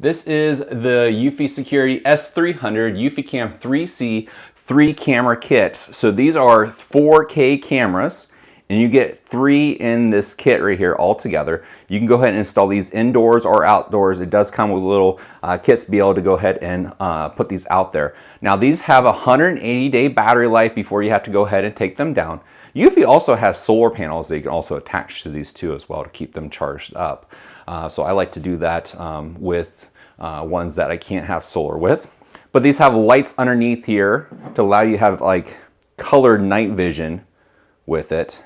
This is the eufy Security S300 eufyCam 3C 3-camera kit. So these are 4K cameras, and you get 3 in this kit right here all together. You can go ahead and install these indoors or outdoors. It does come with little kits to be able to go ahead and put these out there. Now these have a 180-day battery life before you have to go ahead and take them down. eufy also has solar panels that you can also attach to these too as well to keep them charged up. So I like to do that with ones that I can't have solar with. But these have lights underneath here to allow you to have like colored night vision with it.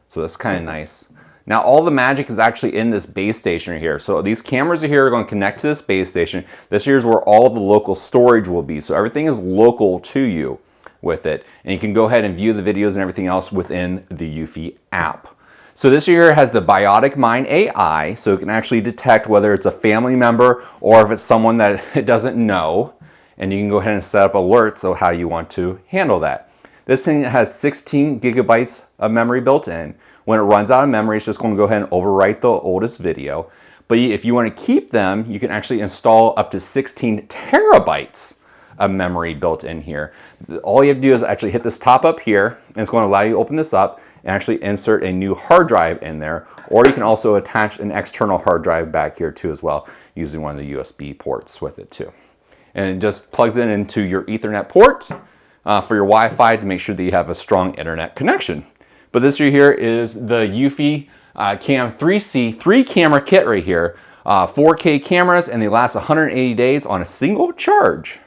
So that's kind of nice. Now all the magic is actually in this base station right here. So these cameras are here are going to connect to this base station. This here is where all the local storage will be. So everything is local to you with it. And you can go ahead and view the videos and everything else within the eufy app. So this here has the BionicMind AI, so it can actually detect whether it's a family member or if it's someone that it doesn't know. And you can go ahead and set up alerts of how you want to handle that. This thing has 16 gigabytes of memory built in. When it runs out of memory, it's just going to go ahead and overwrite the oldest video. But if you want to keep them, you can actually install up to 16 terabytes of memory built in here. All you have to do is actually hit this top up here, and it's going to allow you to open this up and actually insert a new hard drive in there. Or you can also attach an external hard drive back here too as well, using one of the USB ports with it too. And it just plugs it into your Ethernet port for your Wi-Fi to make sure that you have a strong internet connection. But this right here is the eufy Cam 3C 3-camera kit right here. 4K cameras, and they last 180 days on a single charge.